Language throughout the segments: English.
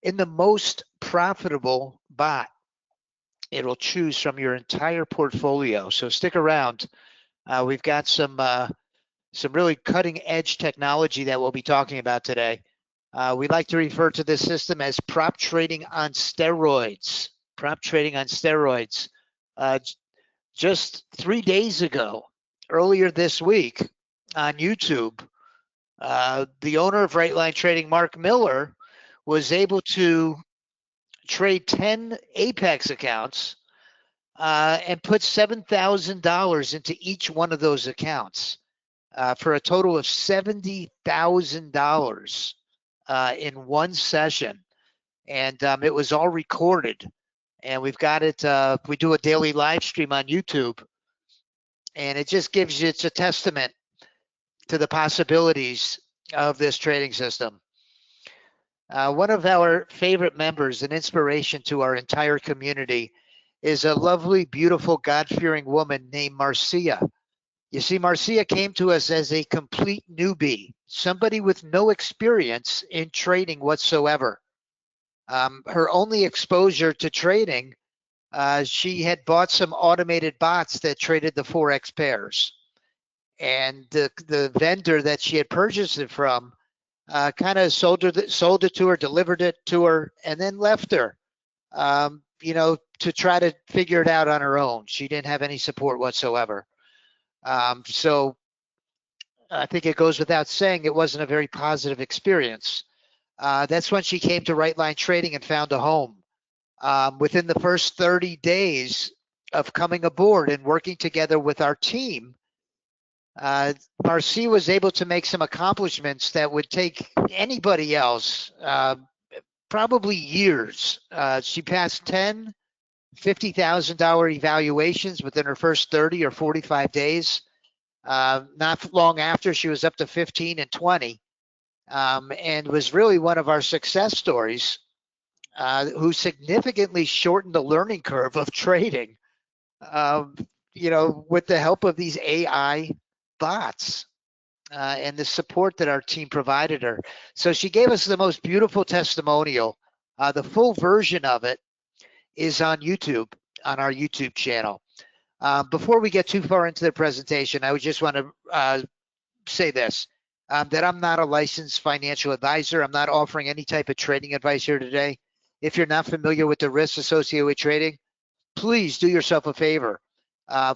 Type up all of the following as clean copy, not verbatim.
in the most profitable bot. It'll choose from your entire portfolio. So stick around. We've got some really cutting edge technology that we'll be talking about today. We like to refer to this system as prop trading on steroids. Prop trading on steroids. Just 3 days ago, earlier this week on YouTube, the owner of Right Line Trading, Mark Miller, was able to trade 10 Apex accounts and put $7,000 into each one of those accounts for a total of $70,000 in one session. And it was all recorded. And we've got it, we do a daily live stream on YouTube. And it just gives you, it's a testament to the possibilities of this trading system. One of our favorite members, an inspiration to our entire community, is a lovely, beautiful, God-fearing woman named Marcia. You see, Marcia came to us as a complete newbie, somebody with no experience in trading whatsoever. Her only exposure to trading, she had bought some automated bots that traded the Forex pairs. And the vendor that she had purchased it from kind of sold it to her, delivered it to her, and then left her, to try to figure it out on her own. She didn't have any support whatsoever. So I think it goes without saying it wasn't a very positive experience. That's when she came to Right Line Trading and found a home. Within the first 30 days of coming aboard and working together with our team, Marcia was able to make some accomplishments that would take anybody else probably years. She passed 10 $50,000 evaluations within her first 30 or 45 days. Not long after, she was up to 15 and 20, and was really one of our success stories, who significantly shortened the learning curve of trading, with the help of these AI bots and the support that our team provided her. So she gave us the most beautiful testimonial. The full version of it is on YouTube, on our YouTube channel. Before we get too far into the presentation, I would just want to say this, that I'm not a licensed financial advisor. I'm not offering any type of trading advice here today. If you're not familiar with the risks associated with trading, please do yourself a favor.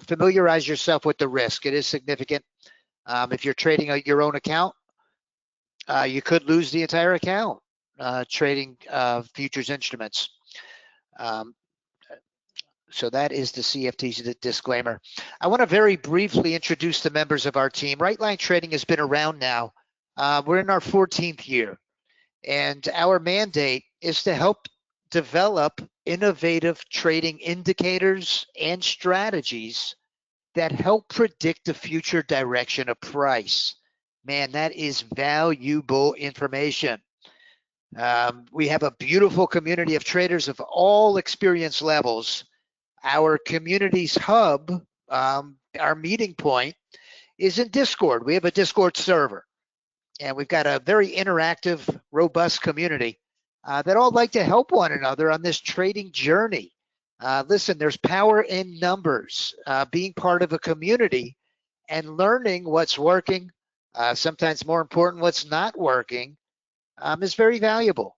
Familiarize yourself with the risk. It is significant. If you're trading your own account, you could lose the entire account trading futures instruments. So that is the CFTC disclaimer. I want to very briefly introduce the members of our team. Right Line Trading has been around now. We're in our 14th year, and our mandate is to help develop innovative trading indicators and strategies that help predict the future direction of price. Man, that is valuable information. We have a beautiful community of traders of all experience levels. Our community's hub, our meeting point, is in Discord. We have a Discord server, and we've got a very interactive, robust community that all like to help one another on this trading journey. Listen, there's power in numbers. Being part of a community and learning what's working, sometimes more important, what's not working, is very valuable.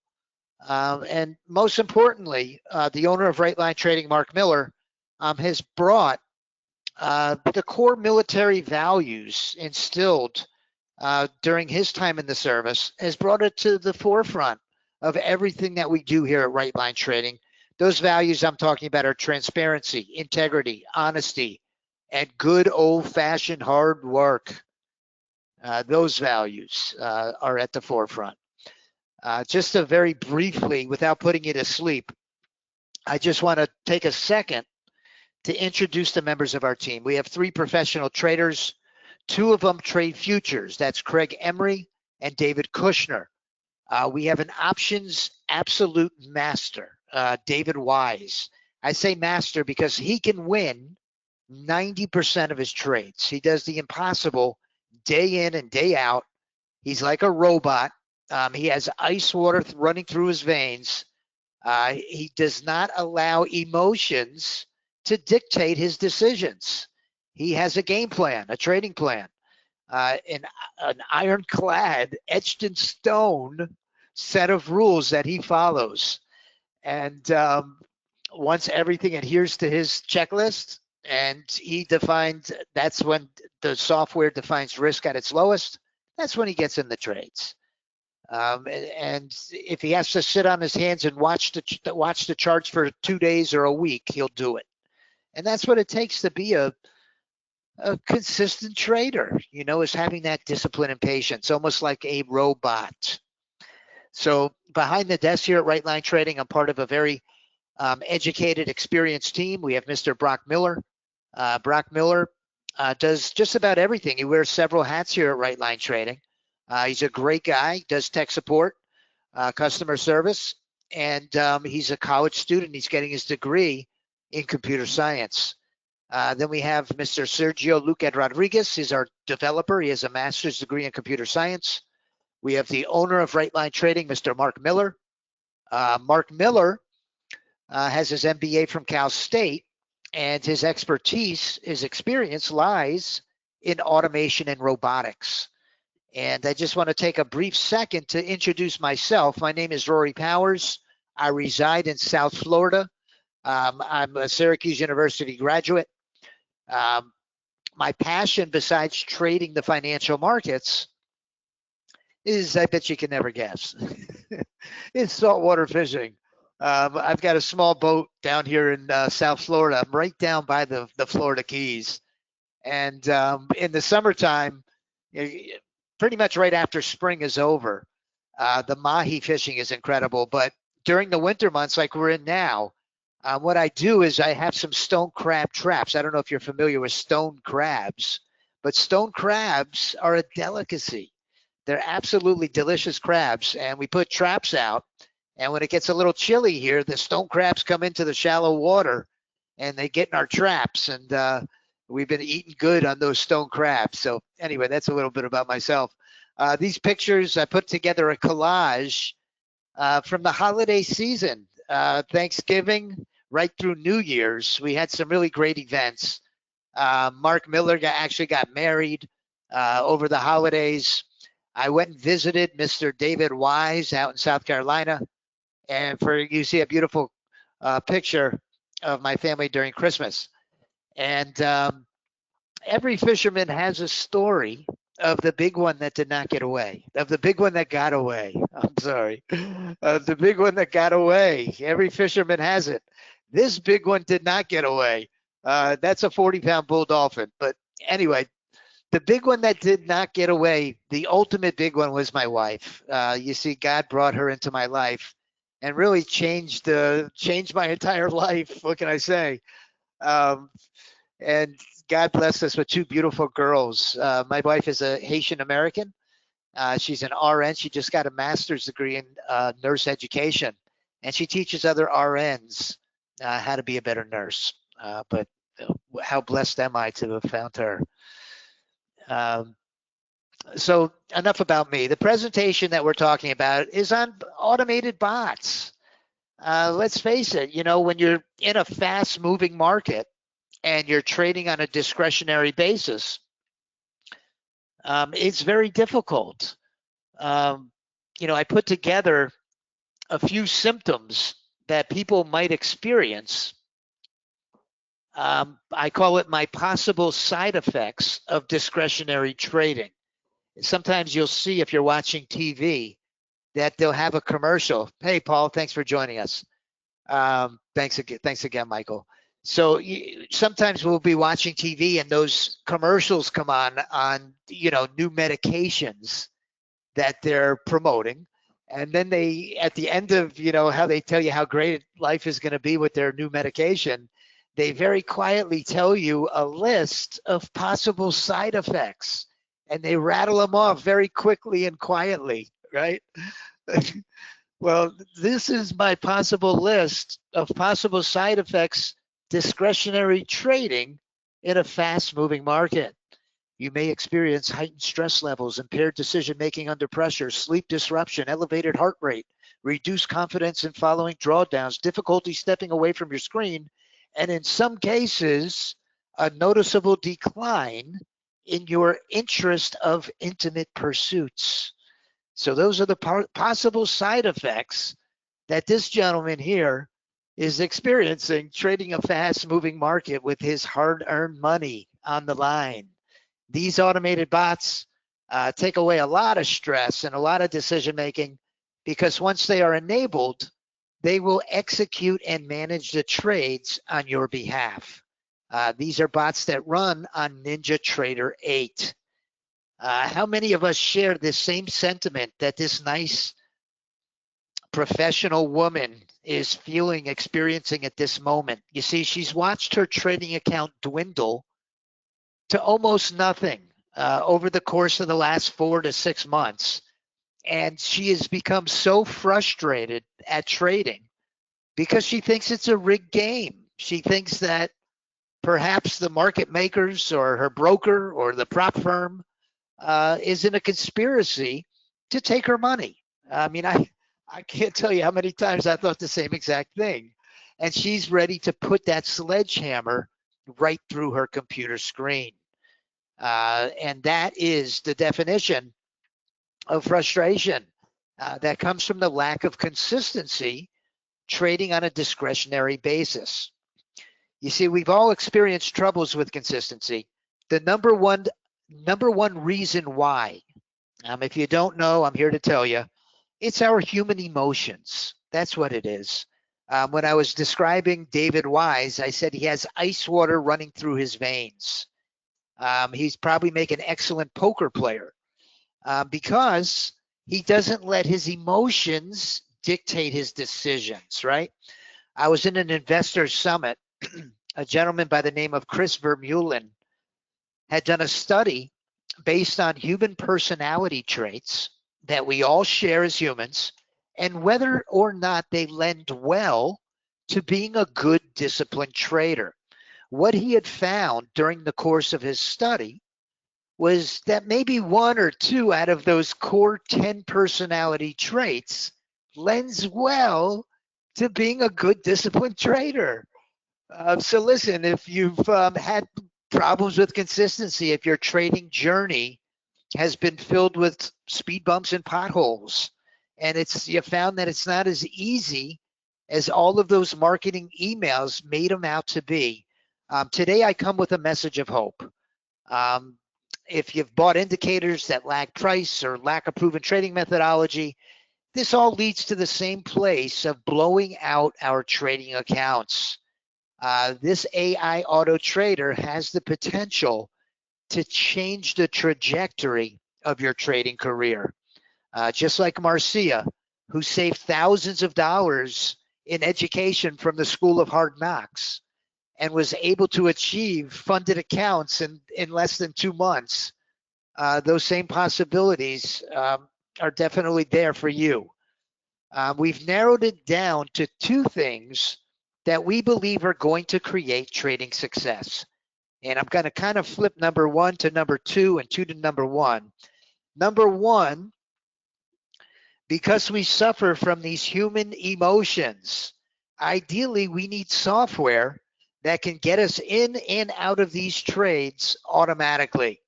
And most importantly, the owner of Right Line Trading, Mark Miller, has brought the core military values instilled during his time in the service, has brought it to the forefront of everything that we do here at Right Line Trading. Those values I'm talking about are transparency, integrity, honesty, and good old-fashioned hard work. Those values are at the forefront. Just to very briefly, without putting you to sleep, I just want to take a second to introduce the members of our team. We have 3 professional traders. 2 of them trade futures. That's Craig Emery and David Kushner. We have an options absolute master, David Wise. I say master because he can win 90% of his trades. He does the impossible day in and day out. He's like a robot. He has ice water running through his veins. He does not allow emotions to dictate his decisions. He has a game plan, a trading plan, an ironclad, etched in stone set of rules that he follows. And once everything adheres to his checklist, and he defines, that's when the software defines risk at its lowest, that's when he gets in the trades. And if he has to sit on his hands and watch the charts for 2 days or a week, he'll do it. And that's what it takes to be a consistent trader, is having that discipline and patience, almost like a robot. So behind the desk here at Right Line Trading, I'm part of a very educated, experienced team. We have Mr. Brock Miller. Brock Miller does just about everything. He wears several hats here at Right Line Trading. He's a great guy, does tech support, customer service, and he's a college student. He's getting his degree in computer science. Then we have Mr. Sergio Luque Rodriguez. He's our developer. He has a master's degree in computer science. We have the owner of Right Line Trading, Mr. Mark Miller. Mark Miller has his MBA from Cal State, and his expertise, his experience lies in automation and robotics. And I just want to take a brief second to introduce myself. My name is Rory Powers. I reside in South Florida. I'm a Syracuse University graduate. My passion, besides trading the financial markets, is, I bet you can never guess, it's saltwater fishing. I've got a small boat down here in South Florida. I'm right down by the Florida Keys. And in the summertime, pretty much right after spring is over, the mahi fishing is incredible. But during the winter months like we're in now, what I do is I have some stone crab traps. I don't know if you're familiar with stone crabs, but stone crabs are a delicacy. They're absolutely delicious crabs, and we put traps out. And when it gets a little chilly here, the stone crabs come into the shallow water, and they get in our traps. And we've been eating good on those stone crabs. So anyway, that's a little bit about myself. These pictures, I put together a collage from the holiday season, Thanksgiving right through New Year's. We had some really great events. Mark Miller actually got married over the holidays. I went and visited Mr. David Wise out in South Carolina. And you see a beautiful picture of my family during Christmas. And every fisherman has a story of the big one that did not get away, of the big one that got away. I'm sorry. The big one that got away. Every fisherman has it. This big one did not get away. That's a 40-pound bull dolphin. But anyway, the big one that did not get away, the ultimate big one, was my wife. You see, God brought her into my life and really changed my entire life. What can I say? And God blessed us with two beautiful girls. My wife is a Haitian American. She's an RN. She just got a master's degree in nurse education, and she teaches other RNs how to be a better nurse. But how blessed am I to have found her? So enough about me. The presentation that we're talking about is on automated bots. Let's face it, when you're in a fast-moving market and you're trading on a discretionary basis, it's very difficult. I put together a few symptoms that people might experience. I call it my possible side effects of discretionary trading. Sometimes you'll see, if you're watching TV, that they'll have a commercial. Hey, Paul, thanks for joining us. Thanks again, Michael. So sometimes we'll be watching TV and those commercials come on new medications that they're promoting. And then they, at the end of, how they tell you how great life is going to be with their new medication, they very quietly tell you a list of possible side effects, and they rattle them off very quickly and quietly, right? Well, this is my possible list of possible side effects, discretionary trading in a fast-moving market. You may experience heightened stress levels, impaired decision-making under pressure, sleep disruption, elevated heart rate, reduced confidence in following drawdowns, difficulty stepping away from your screen, and in some cases, a noticeable decline in your interest of intimate pursuits. So those are the possible side effects that this gentleman here is experiencing trading a fast-moving market with his hard-earned money on the line. These automated bots take away a lot of stress and a lot of decision-making, because once they are enabled, they will execute and manage the trades on your behalf. These are bots that run on NinjaTrader 8. How many of us share this same sentiment that this nice professional woman is experiencing at this moment? You see, she's watched her trading account dwindle to almost nothing over the course of the last 4 to 6 months. And she has become so frustrated at trading because she thinks it's a rigged game. She thinks that perhaps the market makers or her broker or the prop firm is in a conspiracy to take her money. I mean, I can't tell you how many times I thought the same exact thing. And she's ready to put that sledgehammer right through her computer screen. And that is the definition of frustration that comes from the lack of consistency trading on a discretionary basis. You see, we've all experienced troubles with consistency. The number one reason why, if you don't know, I'm here to tell you, it's our human emotions. That's what it is. When I was describing David Wise, I said he has ice water running through his veins. He's probably make an excellent poker player because he doesn't let his emotions dictate his decisions, right? I was in an investor summit. A gentleman by the name of Chris Vermeulen had done a study based on human personality traits that we all share as humans and whether or not they lend well to being a good disciplined trader. What he had found during the course of his study was that maybe 1 or 2 out of those core 10 personality traits lends well to being a good disciplined trader. So listen, if you've had problems with consistency, if your trading journey has been filled with speed bumps and potholes, and you found that it's not as easy as all of those marketing emails made them out to be, today I come with a message of hope. If you've bought indicators that lack price or lack a proven trading methodology, this all leads to the same place of blowing out our trading accounts. This AI auto trader has the potential to change the trajectory of your trading career. Just like Marcia, who saved thousands of dollars in education from the School of Hard Knocks and was able to achieve funded accounts in less than 2 months. Those same possibilities are definitely there for you. We've narrowed it down to 2 things that we believe are going to create trading success. And I'm going to kind of flip number 1 to number 2 and 2 to number 1. Number 1, because we suffer from these human emotions, ideally we need software that can get us in and out of these trades automatically.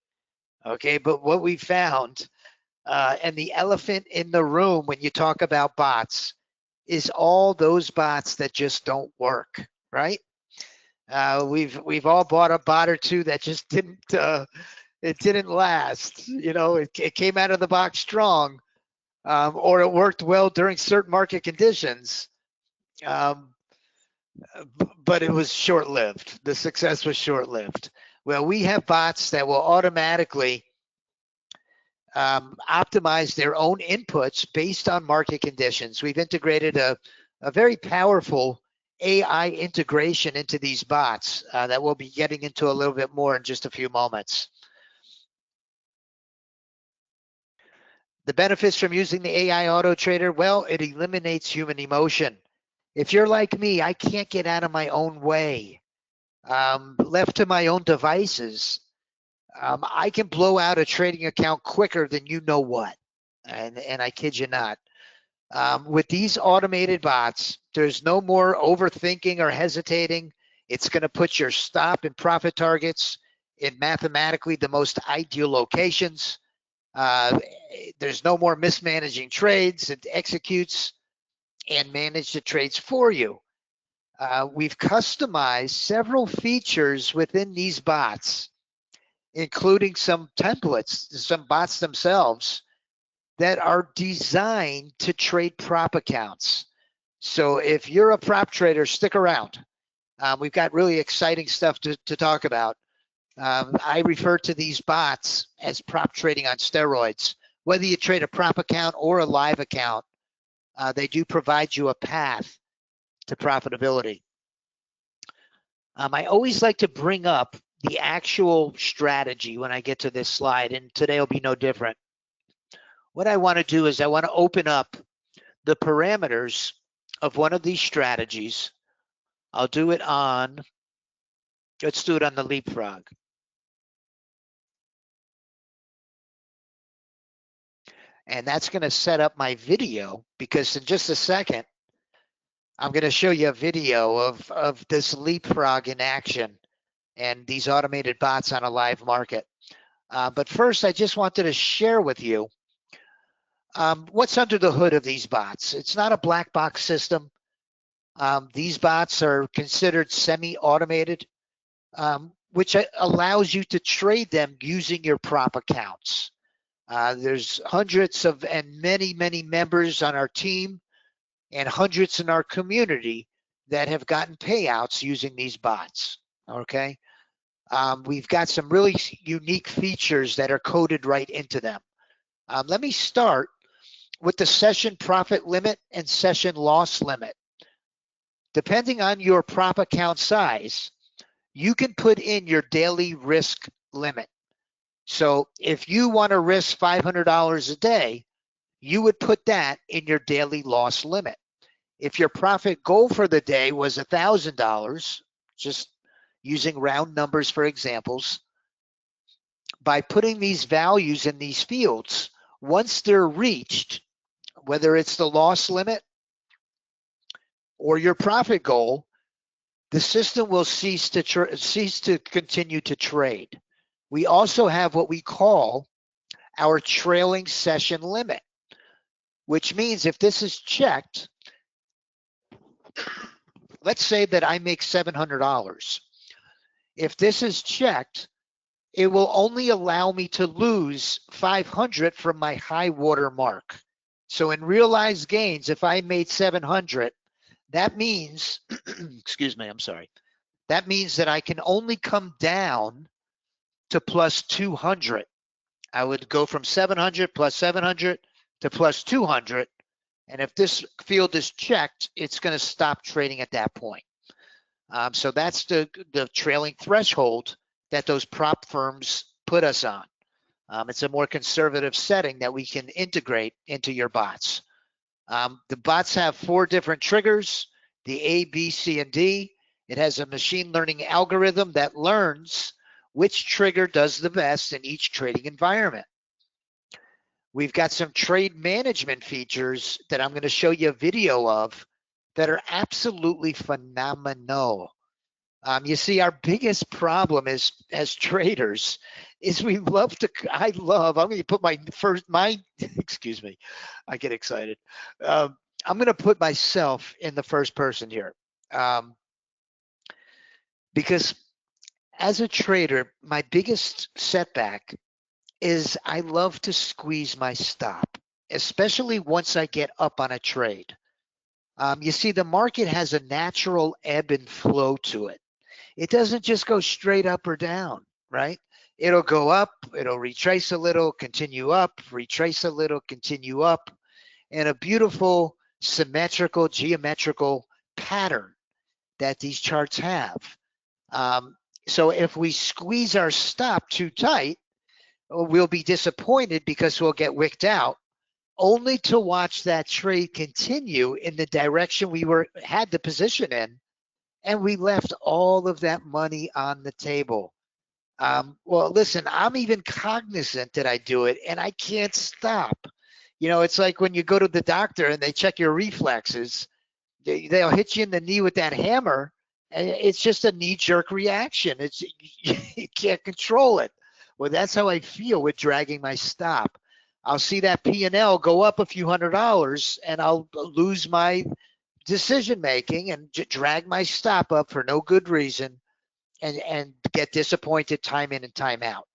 Okay, but what we found, and the elephant in the room when you talk about bots, is all those bots that just don't work, right? We've all bought a bot or 2 that just didn't last. You know, it came out of the box strong, or it worked well during certain market conditions, but it was short-lived. The success was short-lived. Well, we have bots that will automatically optimize their own inputs based on market conditions. We've integrated a very powerful AI integration into these bots that we'll be getting into a little bit more in just a few moments. The benefits from using the AI auto trader, well, it eliminates human emotion. If you're like me, I can't get out of my own way. Left to my own devices, I can blow out a trading account quicker than you know what. And I kid you not. With these automated bots, there's no more overthinking or hesitating. It's going to put your stop and profit targets in mathematically the most ideal locations. There's no more mismanaging trades. It executes and manages the trades for you. We've customized several features within these bots, including some templates, some bots themselves that are designed to trade prop accounts. So if you're a prop trader, stick around. We've got really exciting stuff to talk about. I refer to these bots as prop trading on steroids. Whether you trade a prop account or a live account, they do provide you a path to profitability. I always like to bring up the actual strategy when I get to this slide, and today will be no different. What I want to do is I want to open up the parameters of one of these strategies. I'll do it on, let's do it on the Leapfrog. And that's going to set up my video, because in just a second, I'm going to show you a video of this Leapfrog in action and these automated bots on a live market. But first, I just wanted to share with you what's under the hood of these bots. It's not a black box system. These bots are considered semi-automated, which allows you to trade them using your prop accounts. There's hundreds of and many members on our team and hundreds in our community that have gotten payouts using these bots, okay? We've got some really unique features that are coded right into them. Let me start with the session profit limit and session loss limit. Depending on your prop account size, you can put in your daily risk limit. So if you want to risk $500 a day, you would put that in your daily loss limit. If your profit goal for the day was $1,000, just using round numbers for examples, by putting these values in these fields, once they're reached, whether it's the loss limit or your profit goal, the system will cease to continue to trade. We also have what we call our trailing session limit, which means if this is checked, let's say that I make $700. If this is checked, it will only allow me to lose 500 from my high water mark. So in realized gains, if I made 700, that means, excuse me, I'm sorry. That means that I can only come down to plus 200. I would go from 700 plus 700 to plus 200. And if this field is checked, it's going to stop trading at that point. So that's the trailing threshold that those prop firms put us on. It's a more conservative setting that we can integrate into your bots. The bots have 4 different triggers, the A, B, C, and D. It has a machine learning algorithm that learns which trigger does the best in each trading environment. We've got some trade management features that I'm going to show you a video of that are absolutely phenomenal. You see, our biggest problem is as traders is we love to, I'm going to put excuse me, I get excited. I'm going to put myself in the first person here. Because as a trader, my biggest setback is I love to squeeze my stop, especially once I get up on a trade. You see, the market has a natural ebb and flow to it. It doesn't just go straight up or down, right? It'll go up, it'll retrace a little, continue up, retrace a little, continue up, and a beautiful symmetrical, geometrical pattern that these charts have. So if we squeeze our stop too tight, we'll be disappointed because we'll get wicked out, only to watch that trade continue in the direction we had the position in, and we left all of that money on the table. Well, listen, I'm even cognizant that I do it and I can't stop. You know, it's like when you go to the doctor and they check your reflexes, they'll hit you in the knee with that hammer, and it's just a knee-jerk reaction. It's you can't control it. Well, that's how I feel with dragging my stop. I'll see that P&L go up a few $100s, and I'll lose my decision making and drag my stop up for no good reason, and get disappointed time in and time out.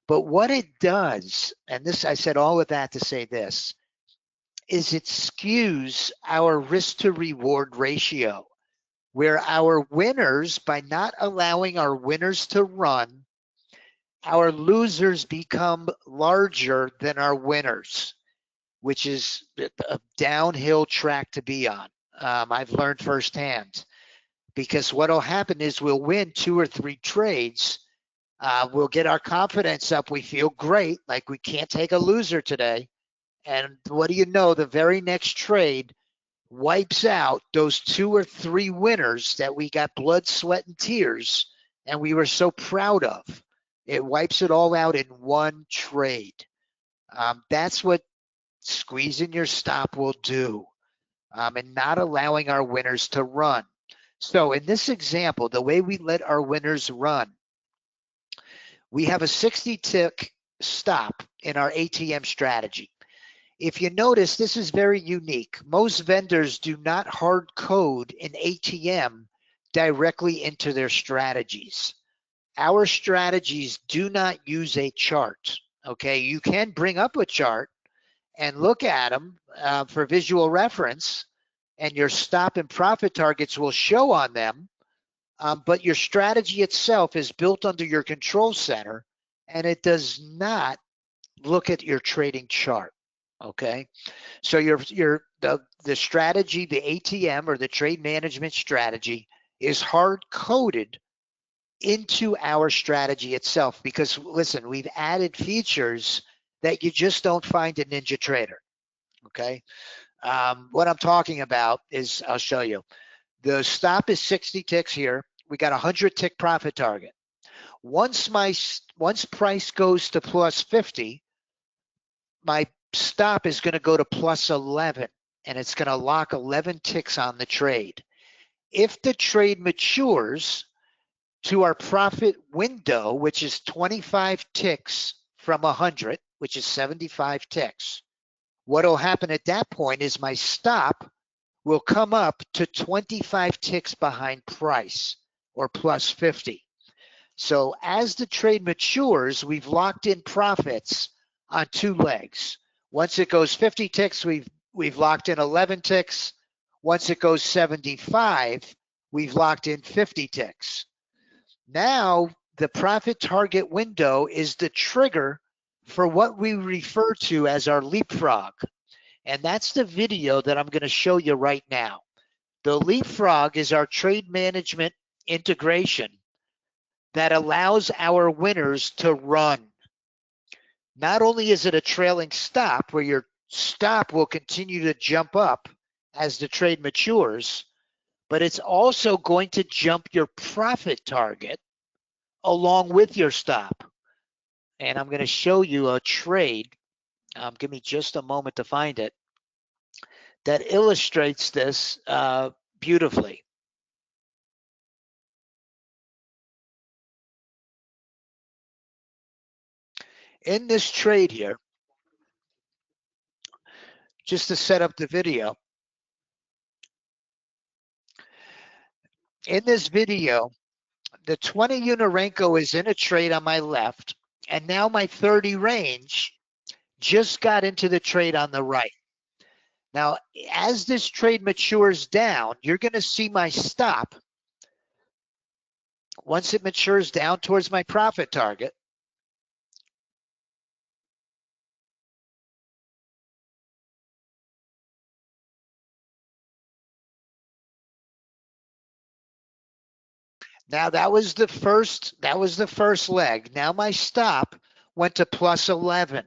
But what it does, and this I said all of that to say this, is it skews our risk to reward ratio, where our winners, by not allowing our winners to run, our losers become larger than our winners, which is a downhill track to be on. I've learned firsthand, because what will happen is we'll win 2 or 3 trades. We'll get our confidence up. We feel great, like we can't take a loser today. And what do you know? The very next trade wipes out those 2 or 3 winners that we got blood, sweat, and tears, and we were so proud of. It wipes it all out in one trade. That's what squeezing your stop will do, and not allowing our winners to run. So in this example, the way we let our winners run, we have a 60-tick stop in our ATM strategy. If you notice, this is very unique. Most vendors do not hard code an ATM directly into their strategies. Our strategies do not use a chart. Okay, you can bring up a chart and look at them for visual reference, and your stop and profit targets will show on them. But your strategy itself is built under your control center, and it does not look at your trading chart. Okay, so the strategy, the ATM or the trade management strategy, is hard coded into our strategy itself, because listen, we've added features that you just don't find in NinjaTrader. Okay, what I'm talking about is, I'll show you. The stop is 60 ticks here. We got a 100-tick profit target. Once price goes to plus 50, my stop is going to go to plus 11, and it's going to lock 11 ticks on the trade. If the trade matures to our profit window, which is 25 ticks from 100, which is 75 ticks, what will happen at that point is my stop will come up to 25 ticks behind price, or plus 50. So as the trade matures, we've locked in profits on 2 legs. Once it goes 50 ticks, we've locked in 11 ticks. Once it goes 75, we've locked in 50 ticks. Now the profit target window is the trigger for what we refer to as our leapfrog. And that's the video that I'm going to show you right now. The leapfrog is our trade management integration that allows our winners to run. Not only is it a trailing stop where your stop will continue to jump up as the trade matures, but it's also going to jump your profit target along with your stop. And I'm going to show you a trade. Give me just a moment to find it, that illustrates this beautifully. In this trade here, just to set up the video, in this video, the 20 Unorenko is in a trade on my left, and now my 30 range just got into the trade on the right. Now, as this trade matures down, you're going to see my stop. Once it matures down towards my profit target, now that was the first leg. Now my stop went to plus 11,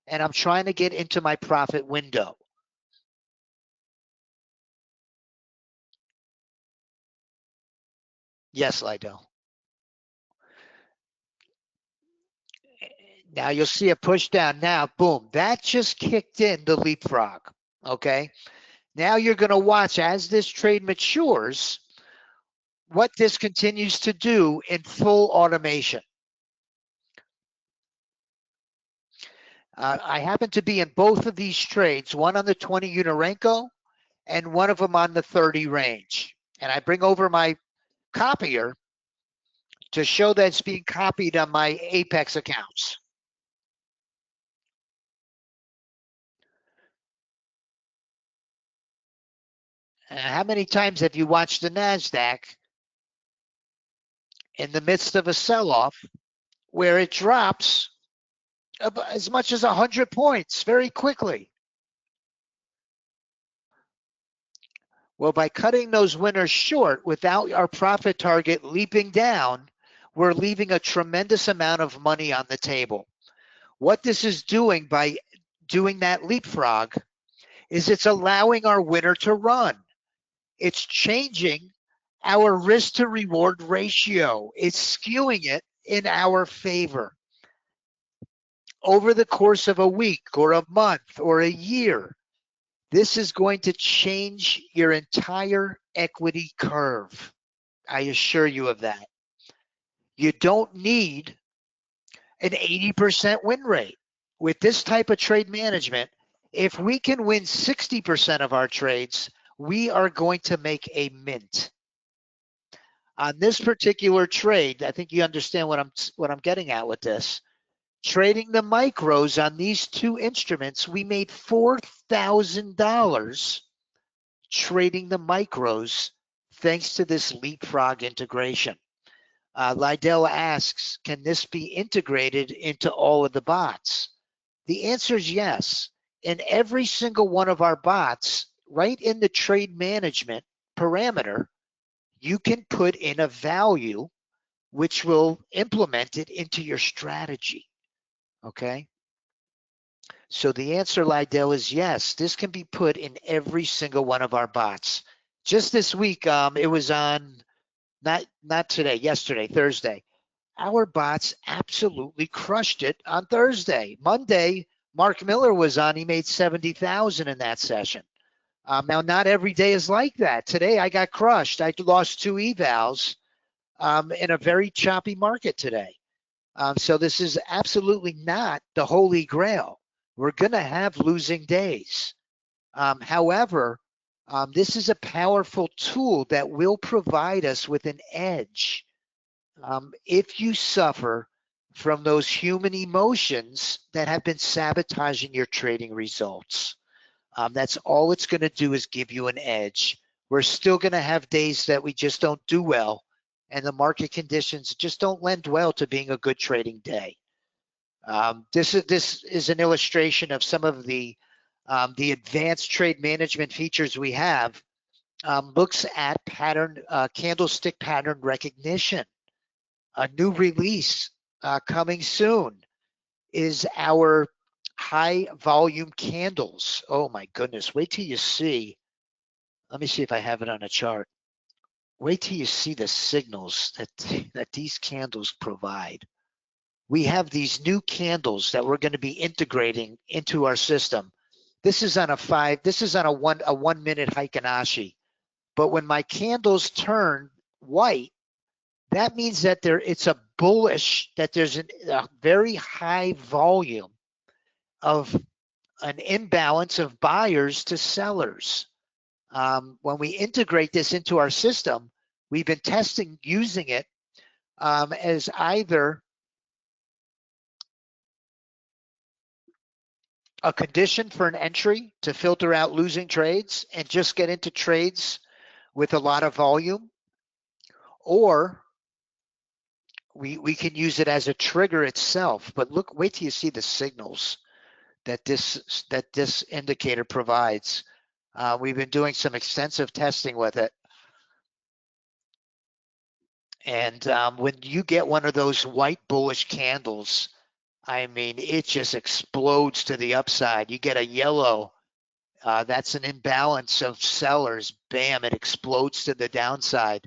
and I'm trying to get into my profit window. Yes, Lido. Now you'll see a push down. Now, boom, that just kicked in the leapfrog. Okay. Now you're going to watch as this trade matures, what this continues to do in full automation. I happen to be in both of these trades, one on the 20 Unorenko and one of them on the 30 range. And I bring over my copier to show that it's being copied on my Apex accounts. How many times have you watched the NASDAQ in the midst of a sell-off where it drops as much as 100 points very quickly? Well, by cutting those winners short without our profit target leaping down, we're leaving a tremendous amount of money on the table. What this is doing by doing that leapfrog is it's allowing our winner to run. It's changing our risk to reward ratio. It's skewing it in our favor. Over the course of a week or a month or a year, this is going to change your entire equity curve. I assure you of that. You don't need an 80% win rate. With this type of trade management, if we can win 60% of our trades, we are going to make a mint. On this particular trade, I think you understand what I'm getting at with this. Trading the micros on these two instruments, we made $4,000 trading the micros thanks to this leapfrog integration. Lydell asks, can this be integrated into all of the bots? The answer is yes. In every single one of our bots, right in the trade management parameter, you can put in a value which will implement it into your strategy. Okay. So the answer, Lydell, is yes. This can be put in every single one of our bots. Just this week, it was on, not today, yesterday, Thursday. Our bots absolutely crushed it on Thursday. Monday, Mark Miller was on. He made 70,000 in that session. Now, not every day is like that. Today, I got crushed. I lost 2 evals in a very choppy market today. So this is absolutely not the holy grail. We're going to have losing days. However, this is a powerful tool that will provide us with an edge. If you suffer from those human emotions that have been sabotaging your trading results, that's all it's going to do is give you an edge. We're still going to have days that we just don't do well, and the market conditions just don't lend well to being a good trading day. This is an illustration of some of the advanced trade management features we have. Looks at candlestick pattern recognition. A new release coming soon is our high volume candles. Oh my goodness, wait till you see. Let me see if I have it on a chart. Wait till you see the signals that these candles provide. We have these new candles that we're going to be integrating into our system. This is on a 1 minute Heikin-Ashi. But when my candles turn white, that means that it's a bullish, that there's a very high volume of an imbalance of buyers to sellers. When we integrate this into our system, we've been testing using it as either a condition for an entry to filter out losing trades and just get into trades with a lot of volume, or we can use it as a trigger itself. But look, wait till you see the signals that this indicator provides. We've been doing some extensive testing with it. And when you get one of those white bullish candles, I mean, it just explodes to the upside. You get a yellow, that's an imbalance of sellers. Bam, it explodes to the downside.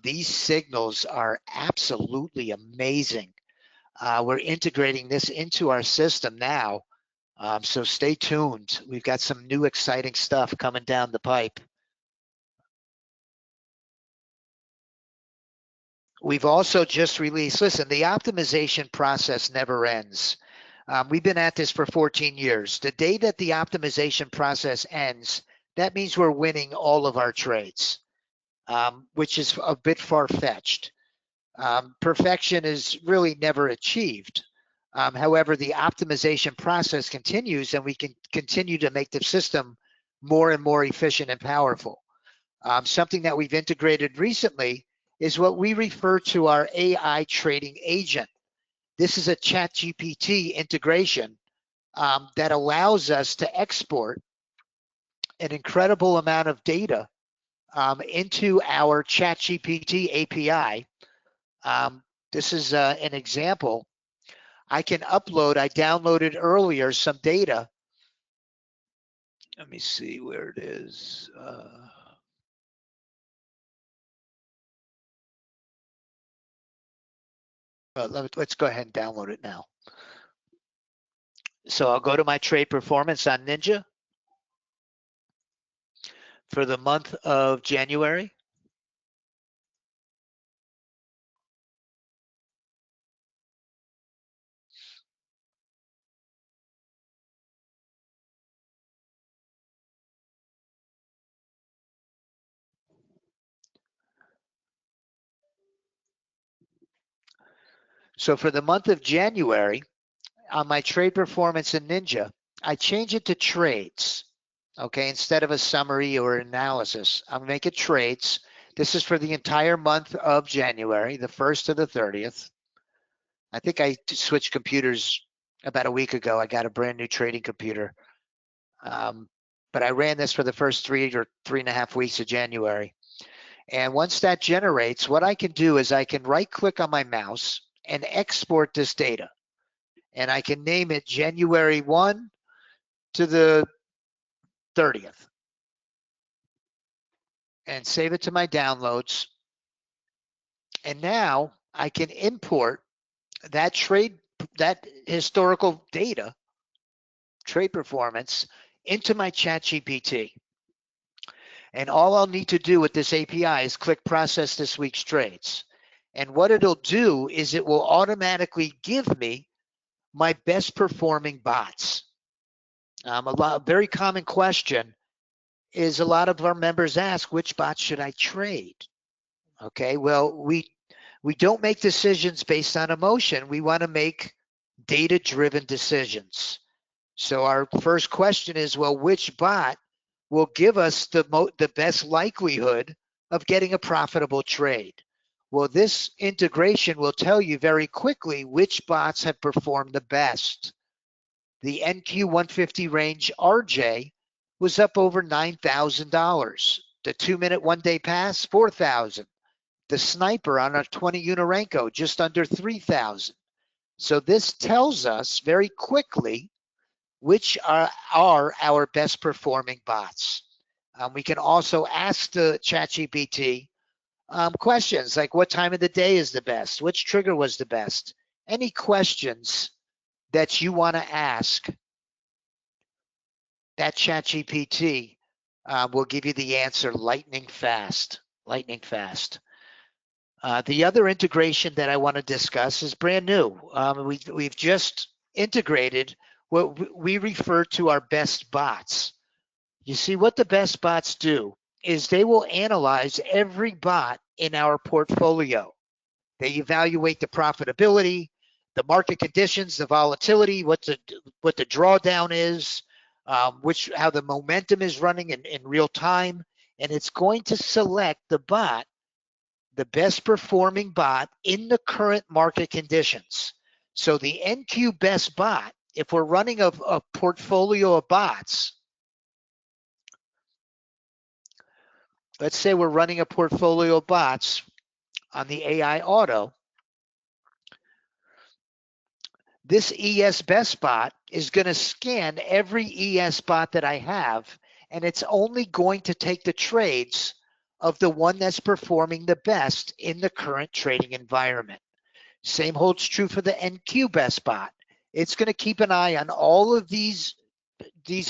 These signals are absolutely amazing. We're integrating this into our system now. So stay tuned. We've got some new exciting stuff coming down the pipe. We've also just released, listen, the optimization process never ends. We've been at this for 14 years. The day that the optimization process ends, that means we're winning all of our trades, which is a bit far-fetched. Perfection is really never achieved. However, the optimization process continues, and we can continue to make the system more and more efficient and powerful. Something that we've integrated recently is what we refer to our AI trading agent. This is a ChatGPT integration that allows us to export an incredible amount of data into our ChatGPT API. This is an example. I can upload, I downloaded earlier some data. Let me see where it is. Let's go ahead and download it now. So I'll go to my trade performance on Ninja for the month of January. So for the month of January, on my trade performance in Ninja, I change it to trades. Okay, instead of a summary or analysis, I'll make it trades. This is for the entire month of January, the 1st to the 30th. I think I switched computers about a week ago. I got a brand new trading computer. But I ran this for the first 3.5 weeks of January. And once that generates, what I can do is I can right click on my mouse and export this data. And I can name it January 1 to the 30th. And save it to my downloads. And now I can import that historical data, trade performance, into my ChatGPT. And all I'll need to do with this API is click process this week's trades. And what it'll do is it will automatically give me my best performing bots. A very common question is a lot of our members ask, which bot should I trade? Okay, well, we don't make decisions based on emotion. We want to make data-driven decisions. So our first question is, well, which bot will give us the best likelihood of getting a profitable trade? Well, this integration will tell you very quickly which bots have performed the best. The NQ150 range RJ was up over $9,000. The 2-minute 1-day pass, 4,000. The sniper on a 20 Unorenko, just under 3,000. So this tells us very quickly which are our best performing bots. We can also ask the ChatGPT questions like, what time of the day is the best? Which trigger was the best? Any questions that you want to ask, that ChatGPT will give you the answer lightning fast, lightning fast. The other integration that I want to discuss is brand new. We've just integrated what we refer to our best bots. You see, what the best bots do is they will analyze every bot in our portfolio. They evaluate the profitability, the market conditions, the volatility, what the drawdown is, how the momentum is running in real time, and it's going to select the best performing bot in the current market conditions. So the NQ best bot, if we're running a portfolio of bots, let's say we're running a portfolio of bots on the AI Auto, this ES best bot is going to scan every ES bot that I have, and it's only going to take the trades of the one that's performing the best in the current trading environment. Same holds true for the NQ best bot. It's going to keep an eye on all of these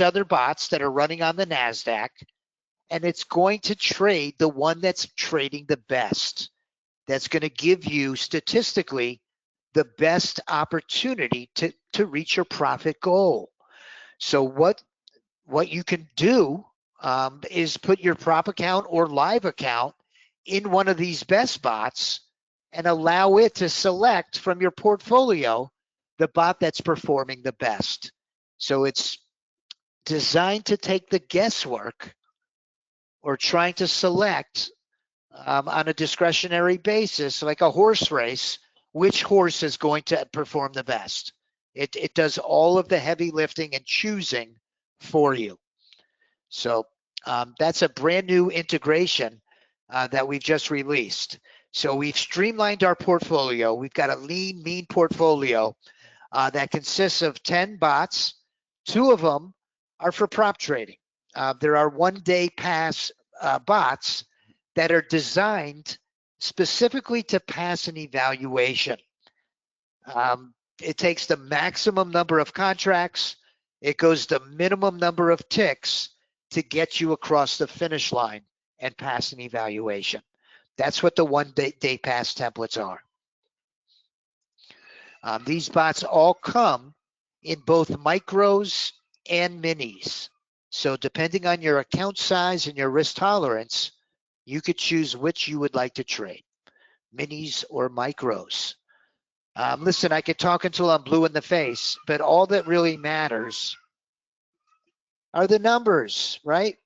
other bots that are running on the NASDAQ, and it's going to trade the one that's trading the best. That's going to give you statistically the best opportunity to reach your profit goal. So what you can do is put your prop account or live account in one of these best bots and allow it to select from your portfolio the bot that's performing the best. So it's designed to take the guesswork or trying to select on a discretionary basis, like a horse race, which horse is going to perform the best. It does all of the heavy lifting and choosing for you. So that's a brand new integration that we've just released. So we've streamlined our portfolio. We've got a lean, mean portfolio that consists of 10 bots. 2 of them are for prop trading. There are one-day pass bots that are designed specifically to pass an evaluation. It takes the maximum number of contracts. It goes the minimum number of ticks to get you across the finish line and pass an evaluation. That's what the one-day pass templates are. These bots all come in both micros and minis. So depending on your account size and your risk tolerance, you could choose which you would like to trade, minis or micros. Listen, I could talk until I'm blue in the face, but all that really matters are the numbers, right?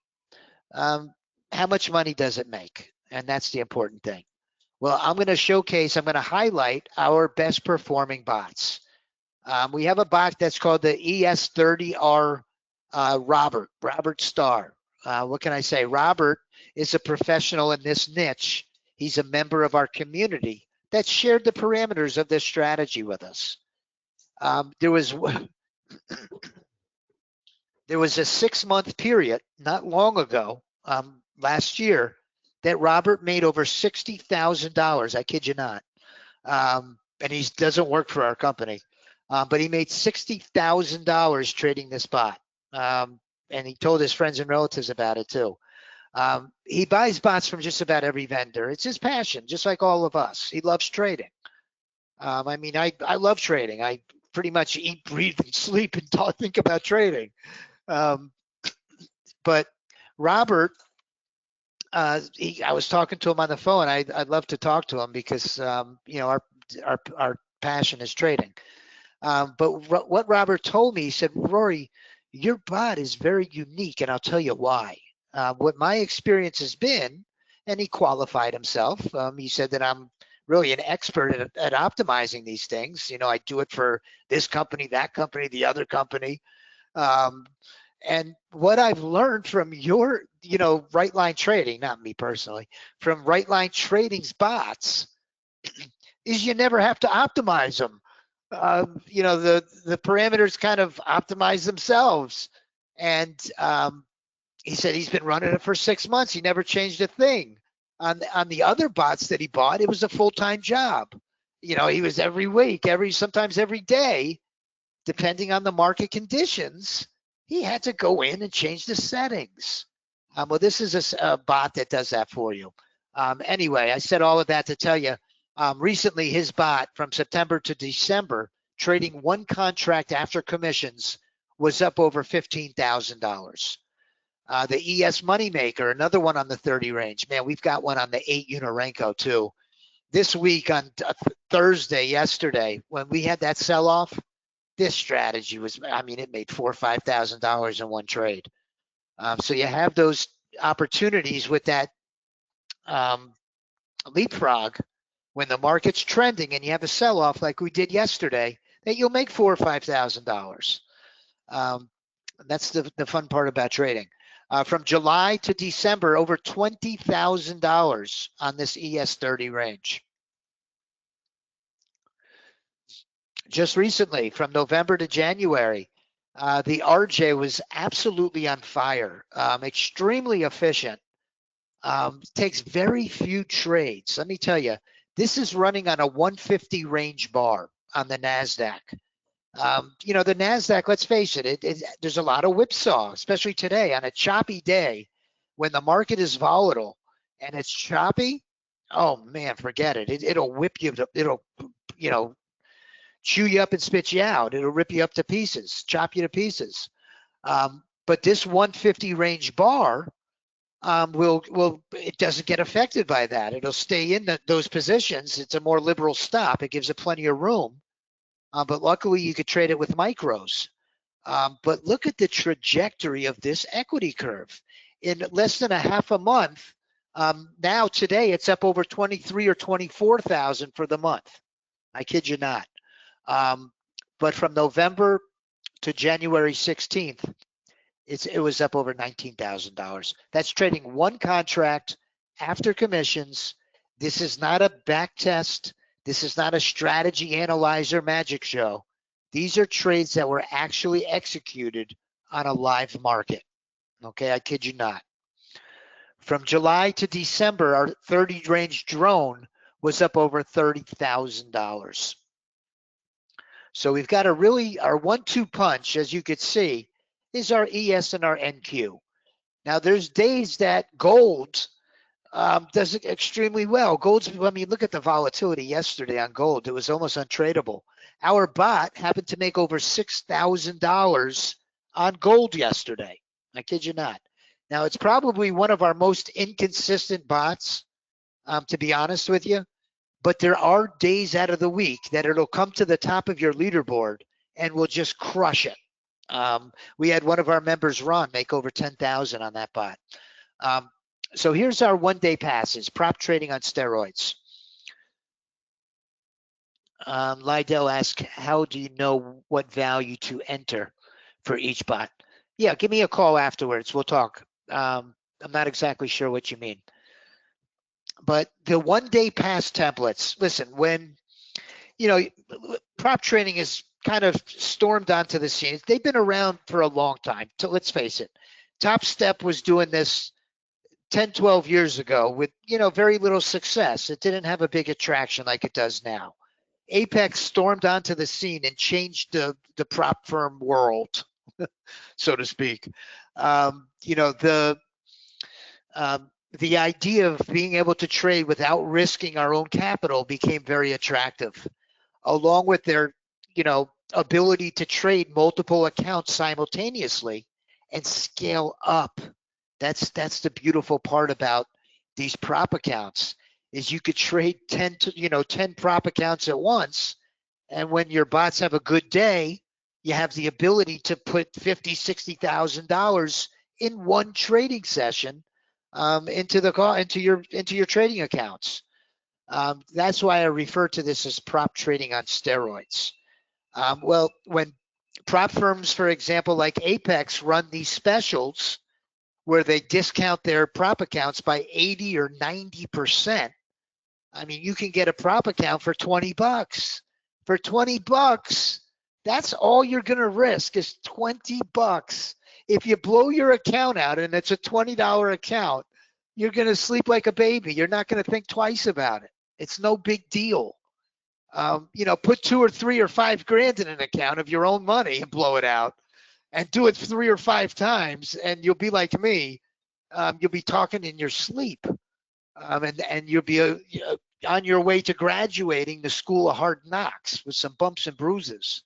How much money does it make? And that's the important thing. Well, I'm going to highlight our best performing bots. We have a bot that's called the ES30R Robert Starr. What can I say? Robert is a professional in this niche. He's a member of our community that shared the parameters of this strategy with us. There was a 6-month period not long ago, last year, that Robert made over $60,000. I kid you not. And he doesn't work for our company, but he made $60,000 trading this bot. And he told his friends and relatives about it too. He buys bots from just about every vendor. It's his passion, just like all of us. He loves trading. I mean, I love trading. I pretty much eat, breathe, and sleep and think about trading. But Robert, I was talking to him on the phone. I'd love to talk to him because you know, our passion is trading. But what Robert told me, he said, Rory, your bot is very unique, and I'll tell you why. What my experience has been, and he qualified himself. He said that I'm really an expert at optimizing these things. You know, I do it for this company, that company, the other company. And what I've learned from your, you know, Right Line Trading, not me personally, from Right Line Trading's bots, is you never have to optimize them. You know, the parameters kind of optimize themselves. And he said he's been running it for 6 months. He never changed a thing. On the other bots that he bought, it was a full-time job. You know, he was every week, sometimes every day, depending on the market conditions, he had to go in and change the settings. Well, this is a bot that does that for you. Anyway, I said all of that to tell you, recently his bot from September to December, trading one contract after commissions, was up over $15,000. The ES Moneymaker, another one on the 30 range. Man, we've got one on the 8 Unorenco too. This week on Thursday, yesterday, when we had that sell-off, this strategy was, I mean, it made $4,000 or $5,000 in one trade. So you have those opportunities with that leapfrog when the market's trending and you have a sell-off like we did yesterday, that you'll make $4,000 or $5,000. That's the fun part about trading. From July to December, over $20,000 on this ES30 range. Just recently, from November to January, the RJ was absolutely on fire, extremely efficient, takes very few trades. Let me tell you, This is running on a 150 range bar on the NASDAQ. You know, the NASDAQ, let's face it, there's a lot of whipsaw, especially today on a choppy day when the market is volatile and it's choppy. Oh man, forget it. It'll whip you. It'll, you know, chew you up and spit you out. It'll rip you up to pieces, chop you to pieces. But this 150 range bar it doesn't get affected by that. It'll stay in those positions. It's a more liberal stop. It gives it plenty of room. But luckily, you could trade it with micros. But look at the trajectory of this equity curve. In less than a half a month, now today it's up over 23 or 24,000 for the month. I kid you not. But from November to January 16th, it was up over $19,000. That's trading one contract after commissions. This is not a back test. This is not a strategy analyzer magic show. These are trades that were actually executed on a live market. Okay, I kid you not. From July to December, our 30 range drone was up over $30,000. So we've got our 1-2 punch, as you could see, is our ES and our NQ. Now there's days that gold does it extremely well. Gold's, I mean, look at the volatility yesterday on gold. It was almost untradeable. Our bot happened to make over $6,000 on gold yesterday. I kid you not. Now it's probably one of our most inconsistent bots, to be honest with you, but there are days out of the week that it'll come to the top of your leaderboard and will just crush it. We had one of our members, Ron, make over 10,000 on that bot. So here's our one-day passes, prop trading on steroids. Lydell asks, how do you know what value to enter for each bot? Yeah, give me a call afterwards. We'll talk. I'm not exactly sure what you mean. But the one-day pass templates, listen, when, you know, prop trading is kind of stormed onto the scene. They've been around for a long time. So let's face it, Top Step was doing this 10, 12 years ago with, you know, very little success. It didn't have a big attraction like it does now. Apex stormed onto the scene and changed the prop firm world, so to speak. You know, the idea of being able to trade without risking our own capital became very attractive, along with their, you know, ability to trade multiple accounts simultaneously and scale up. That's the beautiful part about these prop accounts, is you could trade 10 prop accounts at once, and when your bots have a good day, you have the ability to put $50,000, $60,000 in one trading session into your trading accounts. That's why I refer to this as prop trading on steroids. Well, when prop firms, for example, like Apex, run these specials where they discount their prop accounts by 80 or 90%, I mean, you can get a prop account for 20 bucks. For 20 bucks, that's all you're going to risk is 20 bucks. If you blow your account out and it's a $20 account, you're going to sleep like a baby. You're not going to think twice about it. It's no big deal. You know, put 2 or 3 or 5 grand in an account of your own money and blow it out, and do it 3 or 5 times, and you'll be like me. You'll be talking in your sleep, and you'll be on your way to graduating the school of hard knocks with some bumps and bruises,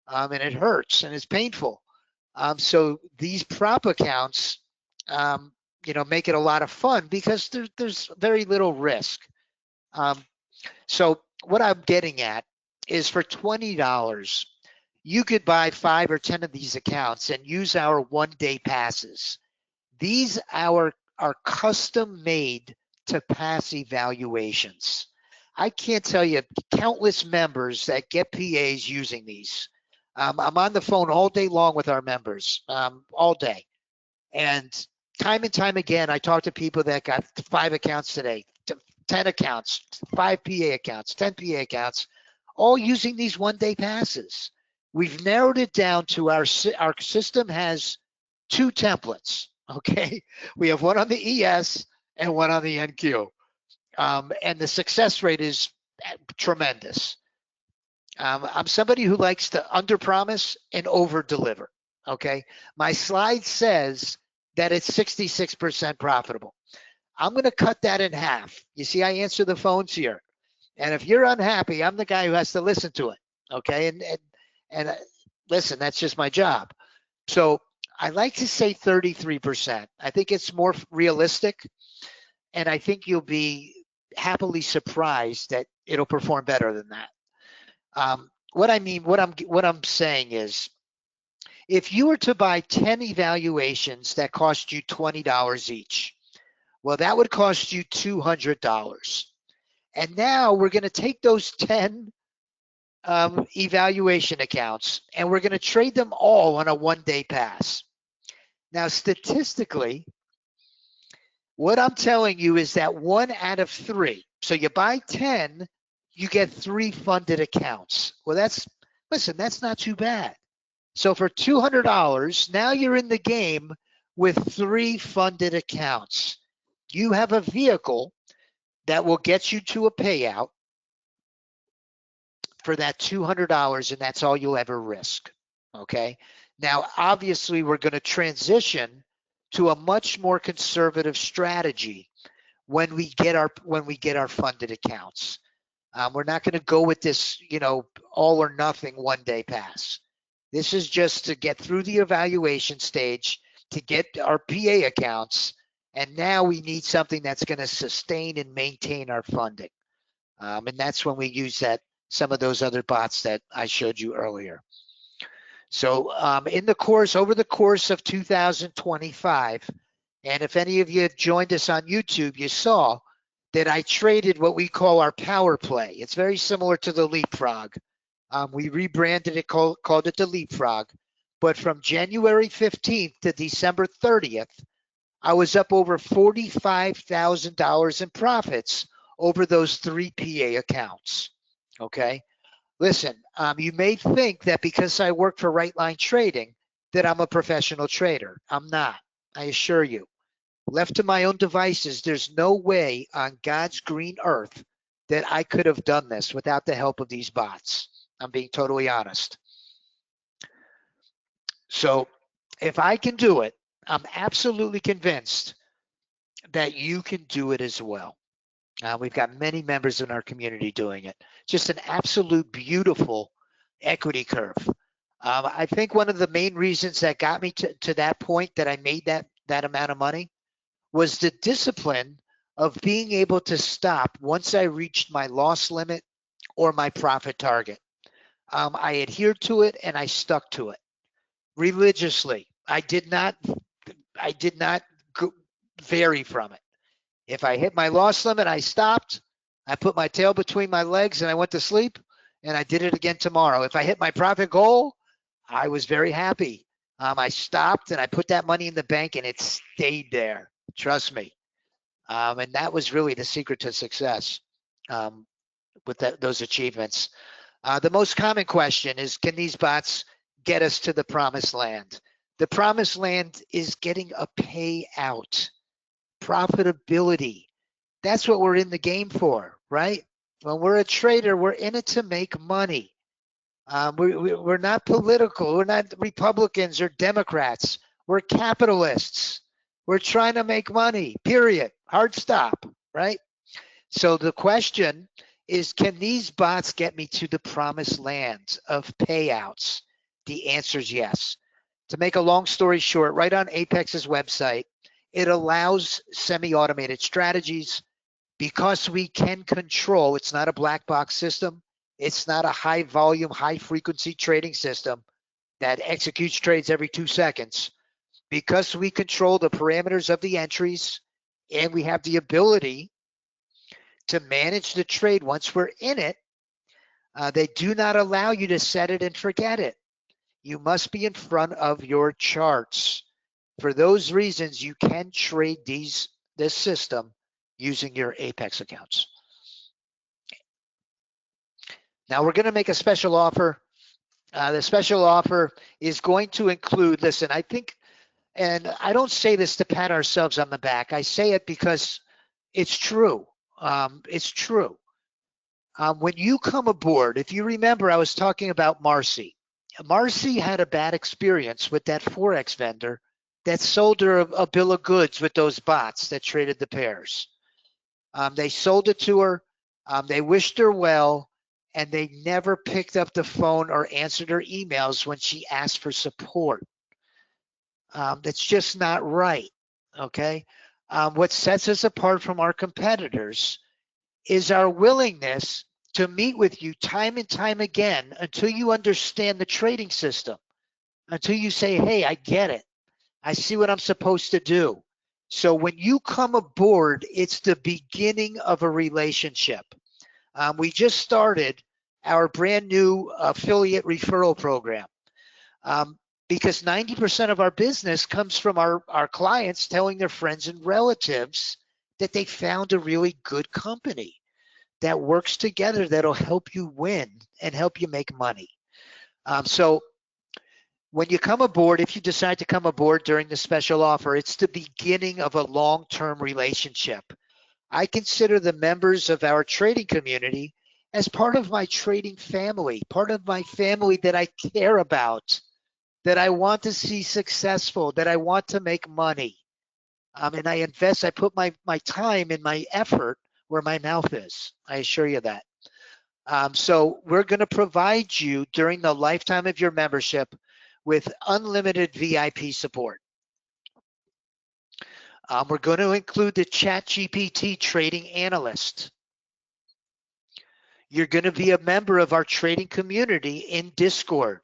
and it hurts and it's painful. So these prop accounts, you know, make it a lot of fun because there's very little risk. So what I'm getting at is, for $20, you could buy 5 or 10 of these accounts and use our one-day passes. These are custom made to pass evaluations. I can't tell you countless members that get PAs using these. I'm on the phone all day long with our members, all day. And time again, I talk to people that got 5 accounts today, 10 accounts, 5 PA accounts, 10 PA accounts, all using these one-day passes. We've narrowed it down to our system has 2 templates, okay? We have one on the ES and one on the NQ. And the success rate is tremendous. I'm somebody who likes to underpromise and overdeliver. Okay, my slide says that it's 66% profitable. I'm going to cut that in half. You see, I answer the phones here, and if you're unhappy, I'm the guy who has to listen to it. Okay, and listen, that's just my job. So I like to say 33%. I think it's more realistic, and I think you'll be happily surprised that it'll perform better than that. What I'm saying is, if you were to buy 10 evaluations that cost you $20 each, well, that would cost you $200. And now we're going to take those 10 evaluation accounts and we're going to trade them all on a one-day pass. Now, statistically, what I'm telling you is that 1 out of 3. So you buy 10, you get 3 funded accounts. Well, that's not too bad. So for $200, now you're in the game with 3 funded accounts. You have a vehicle that will get you to a payout for that $200, and that's all you'll ever risk. Okay. Now, obviously, we're going to transition to a much more conservative strategy when we get our funded accounts. We're not going to go with this, all or nothing one-day pass. This is just to get through the evaluation stage, to get our PA accounts, and now we need something that's going to sustain and maintain our funding. And that's when we use some of those other bots that I showed you earlier. So over the course of 2025, and if any of you have joined us on YouTube, you saw that I traded what we call our power play. It's very similar to the leapfrog. We rebranded it, called it the leapfrog. But from January 15th to December 30th, I was up over $45,000 in profits over those 3 PA accounts. Okay. Listen, you may think that because I work for Right Line Trading that I'm a professional trader. I'm not, I assure you. Left to my own devices, there's no way on God's green earth that I could have done this without the help of these bots. I'm being totally honest. So if I can do it, I'm absolutely convinced that you can do it as well. We've got many members in our community doing it. Just an absolute beautiful equity curve. I think one of the main reasons that got me to that point that I made that amount of money was the discipline of being able to stop once I reached my loss limit or my profit target. I adhered to it and I stuck to it religiously. I did not vary from it. If I hit my loss limit, I stopped. I put my tail between my legs and I went to sleep, and I did it again tomorrow. If I hit my profit goal, I was very happy. I stopped and I put that money in the bank and it stayed there. Trust me. And that was really the secret to success with those achievements. The most common question is, can these bots get us to the promised land? The promised land is getting a payout. Profitability. That's what we're in the game for, right? When we're a trader, we're in it to make money. We're not political. We're not Republicans or Democrats. We're capitalists. We're trying to make money, period. Hard stop, right? So the question is, can these bots get me to the promised land of payouts? The answer is yes. To make a long story short, right on Apex's website, it allows semi-automated strategies because we can control. It's not a black box system. It's not a high volume, high frequency trading system that executes trades every 2 seconds. Because we control the parameters of the entries and we have the ability to manage the trade once we're in it, they do not allow you to set it and forget it. You must be in front of your charts. For those reasons, you can trade this system using your Apex accounts. Now we're going to make a special offer. The special offer is going to include, listen, I think, and I don't say this to pat ourselves on the back. I say it because it's true. It's true. When you come aboard, if you remember, I was talking about Marcy. Marcy had a bad experience with that Forex vendor that sold her a bill of goods with those bots that traded the pairs. They sold it to her. They wished her well, and they never picked up the phone or answered her emails when she asked for support. That's just not right, okay? What sets us apart from our competitors is our willingness to meet with you time and time again until you understand the trading system, until you say, hey, I get it. I see what I'm supposed to do. So when you come aboard, it's the beginning of a relationship. We just started our brand new affiliate referral program because 90% of our business comes from our clients telling their friends and relatives that they found a really good company that works together that'll help you win and help you make money. So when you come aboard, if you decide to come aboard during the special offer, it's the beginning of a long-term relationship. I consider the members of our trading community as part of my trading family, part of my family that I care about, that I want to see successful, that I want to make money. And I put my time and my effort where my mouth is. I assure you that. So we're going to provide you during the lifetime of your membership with unlimited VIP support. We're going to include the ChatGPT trading analyst. You're going to be a member of our trading community in Discord.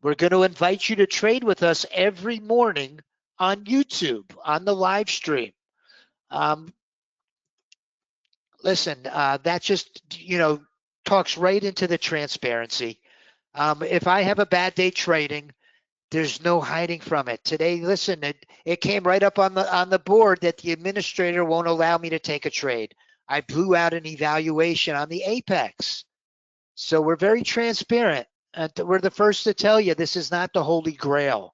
We're going to invite you to trade with us every morning on YouTube, on the live stream. Listen, that just, talks right into the transparency. If I have a bad day trading, there's no hiding from it. Today, listen, it came right up on the board that the administrator won't allow me to take a trade. I blew out an evaluation on the Apex. So we're very transparent. We're the first to tell you this is not the Holy Grail.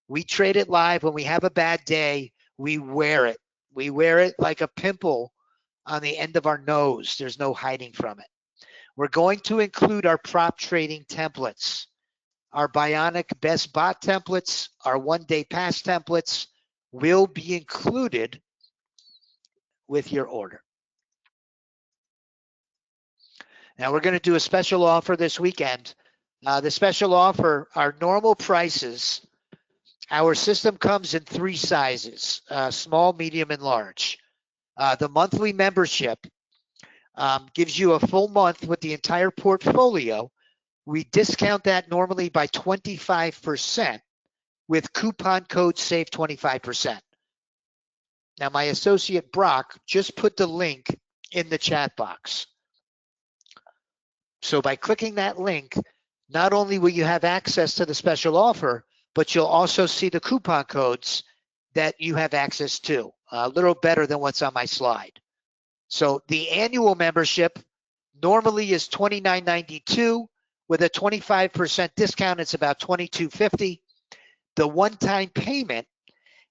We trade it live. When we have a bad day, we wear it. We wear it like a pimple on the end of our nose. There's no hiding from it. We're going to include our prop trading templates, our Bionic Best Bot templates, our one-day pass templates will be included with your order. Now we're going to do a special offer this weekend. The special offer, our normal prices, our system comes in 3 sizes, small, medium, and large. The monthly membership gives you a full month with the entire portfolio. We discount that normally by 25% with coupon code SAVE 25%. Now my associate Brock just put the link in the chat box. So by clicking that link, not only will you have access to the special offer, but you'll also see the coupon codes that you have access to, a little better than what's on my slide. So the annual membership normally is $29.92. With a 25% discount, it's about $22.50. The one-time payment,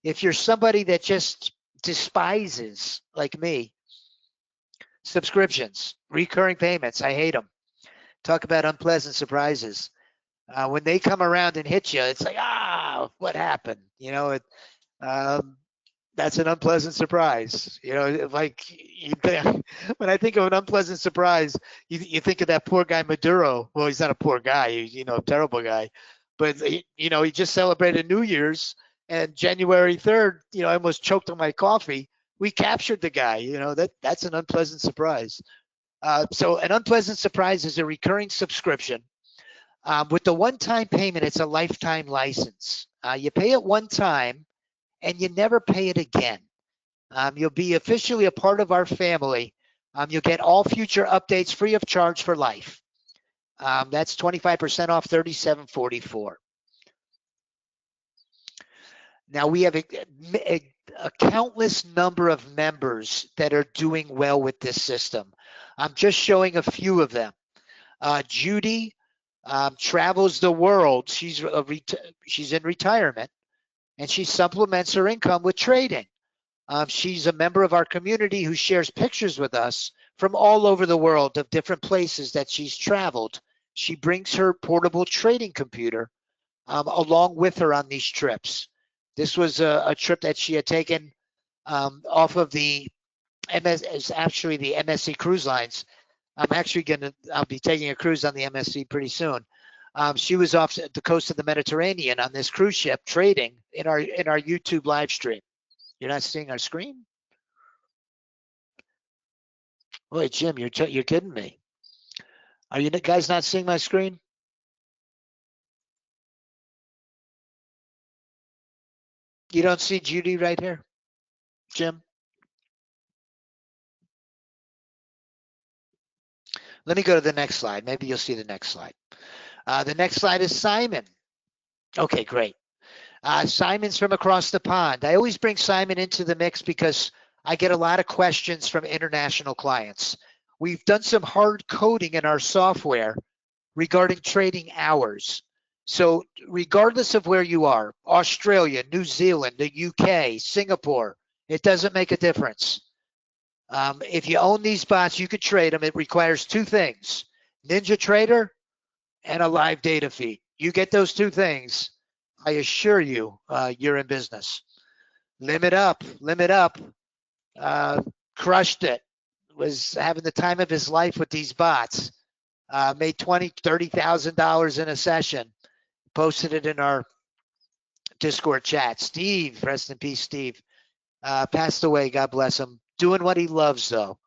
if you're somebody that just despises, like me, subscriptions, recurring payments, I hate them. Talk about unpleasant surprises. When they come around and hit you, it's like, what happened? That's an unpleasant surprise. Like when I think of an unpleasant surprise, you think of that poor guy Maduro. Well, he's not a poor guy, he's, a terrible guy. But, he just celebrated New Year's, and January 3rd, I almost choked on my coffee. We captured the guy, that's an unpleasant surprise. So an unpleasant surprise is a recurring subscription. With the one-time payment, it's a lifetime license. You pay it one time, and you never pay it again. You'll be officially a part of our family. You'll get all future updates free of charge for life. That's 25% off, $37.44. Now we have a countless number of members that are doing well with this system. I'm just showing a few of them. Judy travels the world. She's in retirement, and she supplements her income with trading. She's a member of our community who shares pictures with us from all over the world of different places that she's traveled. She brings her portable trading computer along with her on these trips. This was a trip that she had taken off of the it's actually the MSC Cruise Lines. I'll be taking a cruise on the MSC pretty soon. She was off the coast of the Mediterranean on this cruise ship trading in our YouTube live stream. You're not seeing our screen? Wait, Jim, you're kidding me. Are you guys not seeing my screen? You don't see Judy right here, Jim? Let me go to the next slide. Maybe you'll see the next slide. The next slide is Simon. Okay, great. Simon's from across the pond. I always bring Simon into the mix because I get a lot of questions from international clients. We've done some hard coding in our software regarding trading hours. So regardless of where you are, Australia, New Zealand, the UK, Singapore, it doesn't make a difference. If you own these bots, you could trade them. It requires two things, NinjaTrader and a live data feed. You get those two things, I assure you, you're in business. Limit up. Crushed it. Was having the time of his life with these bots. Made $20,000, $30,000 in a session. Posted it in our Discord chat. Steve, rest in peace, Steve. Passed away, God bless him. Doing what he loves, though.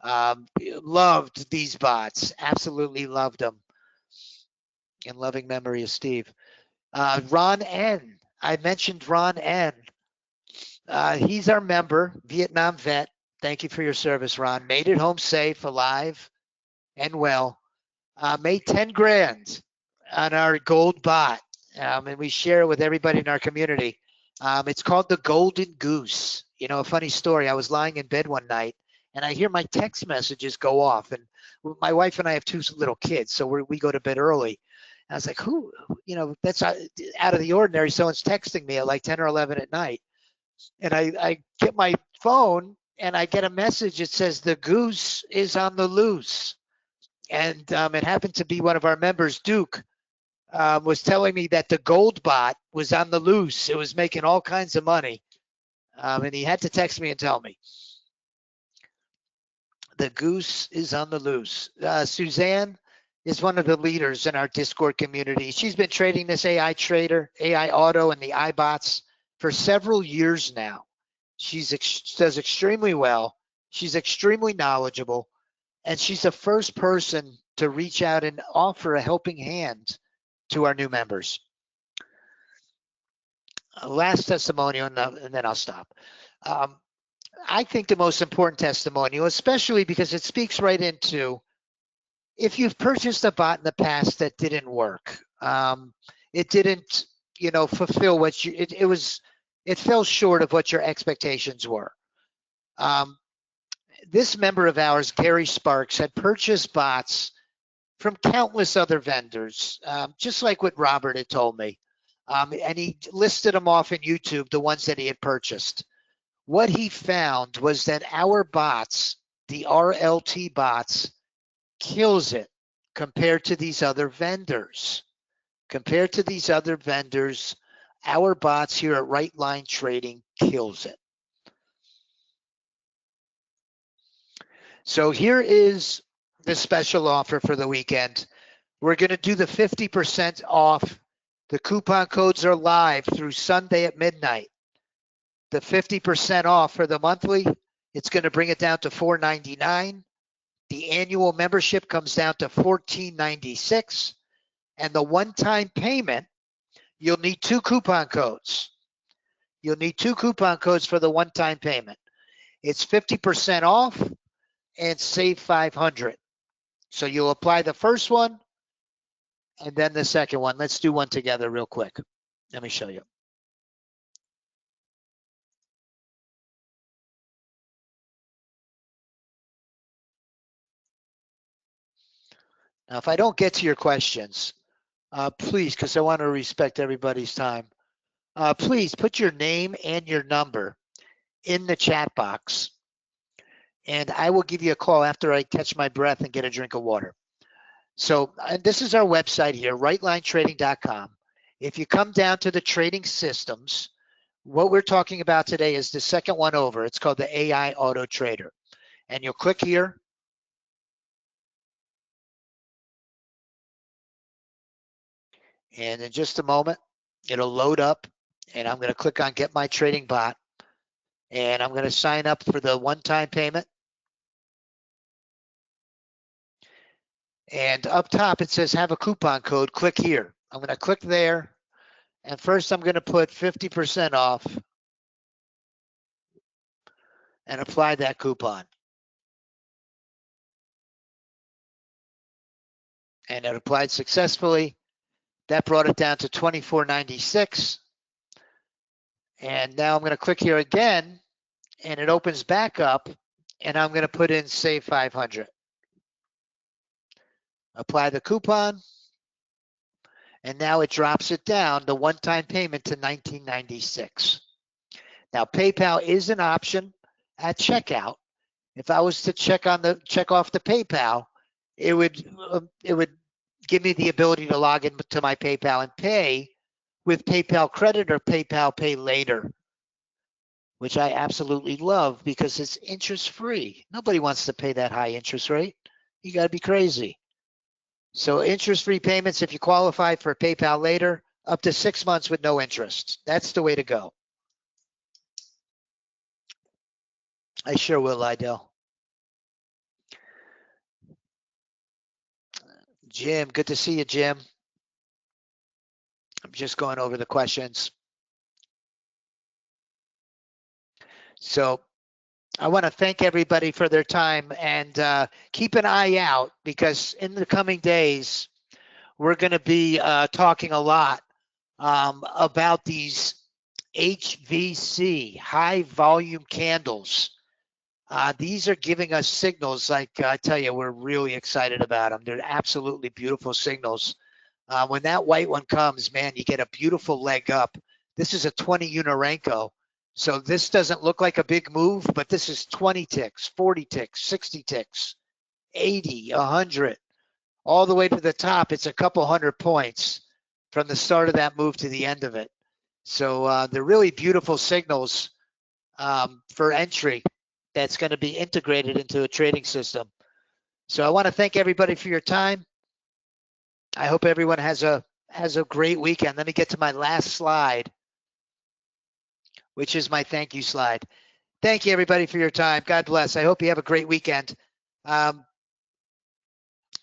Loved these bots. Absolutely loved them. In loving memory of Steve. Ron N. I mentioned Ron N. He's our member, Vietnam vet. Thank you for your service, Ron. Made it home safe, alive, and well. Made 10 grand on our gold bot, and we share it with everybody in our community. It's called the Golden Goose. You know, a funny story. I was lying in bed one night, and I hear my text messages go off. And my wife and I have two little kids, so we go to bed early. And I was like, who, you know, that's out of the ordinary. Someone's texting me at like 10 or 11 at night. And I get my phone, and I get a message. It says, the goose is on the loose. And it happened to be one of our members, Duke, was telling me that the gold bot was on the loose. It was making all kinds of money. And he had to text me and tell me. The goose is on the loose. Suzanne is one of the leaders in our Discord community. She's been trading this AI trader, AI auto, and the iBots for several years now. She does extremely well. She's extremely knowledgeable. And she's the first person to reach out and offer a helping hand to our new members. Last testimonial, and then I'll stop. I think the most important testimonial, especially because it speaks right into, if you've purchased a bot in the past that didn't work, it didn't, you know, fulfill what you, it fell short of what your expectations were. This member of ours, Gary Sparks, had purchased bots from countless other vendors, just like what Robert had told me. And he listed them off in YouTube, the ones that he had purchased. What he found was that our bots, the RLT bots, kills it compared to these other vendors. Compared to these other vendors, our bots here at Right Line Trading kills it. So here is the special offer for the weekend. We're going to do the 50% off. The coupon codes are live through Sunday at midnight. The 50% off for the monthly, it's going to bring it down to $4.99. The annual membership comes down to $14.96. And the one-time payment, you'll need two coupon codes. You'll need two coupon codes for the one-time payment. It's 50% off and save $500. So you'll apply the first one and then the second one. Let's do one together real quick. Let me show you. Now, if I don't get to your questions, please, because I want to respect everybody's time, please put your name and your number in the chat box, and I will give you a call after I catch my breath and get a drink of water. So this is our website here, rightlinetrading.com. If you come down to the trading systems, what we're talking about today is the second one over. It's called the AI Auto Trader. And you'll click here. And in just a moment, it'll load up. And I'm going to click on Get My Trading Bot. And I'm going to sign up for the one-time payment. And up top, it says have a coupon code. Click here. I'm going to click there. And first, I'm going to put 50% off and apply that coupon. And it applied successfully. That brought it down to $24.96. And now I'm going to click here again, and it opens back up, and I'm going to put in save 500. Apply the coupon, and now it drops it down, the one-time payment, to $19.96. Now PayPal is an option at checkout. If I was to check off the PayPal, it would give me the ability to log into my PayPal and pay with PayPal Credit or PayPal Pay Later, which I absolutely love because it's interest-free. Nobody wants to pay that high interest rate. You got to be crazy. So interest-free payments, if you qualify for PayPal Later, up to 6 months with no interest. That's the way to go. I sure will, Lydell. Jim, good to see you, Jim. I'm just going over the questions. So I want to thank everybody for their time, and keep an eye out, because in the coming days, we're going to be talking a lot about these HVC, high volume candles. These are giving us signals, like I tell you, we're really excited about them. They're absolutely beautiful signals. When that white one comes, man, you get a beautiful leg up. This is a 20 Unarenko. So this doesn't look like a big move, but this is 20 ticks, 40 ticks, 60 ticks, 80, 100, all the way to the top. It's a couple hundred points from the start of that move to the end of it. So they're really beautiful signals for entry that's going to be integrated into a trading system. So I want to thank everybody for your time. I hope everyone has a great weekend. Let me get to my last slide, which is my thank you slide. Thank you, everybody, for your time. God bless. I hope you have a great weekend.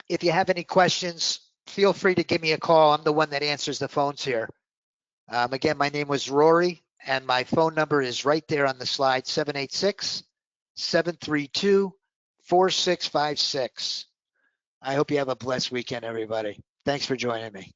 If you have any questions, feel free to give me a call. I'm the one that answers the phones here. Again, my name was Rory, and my phone number is right there on the slide, 786-732-4656. I hope you have a blessed weekend, everybody. Thanks for joining me.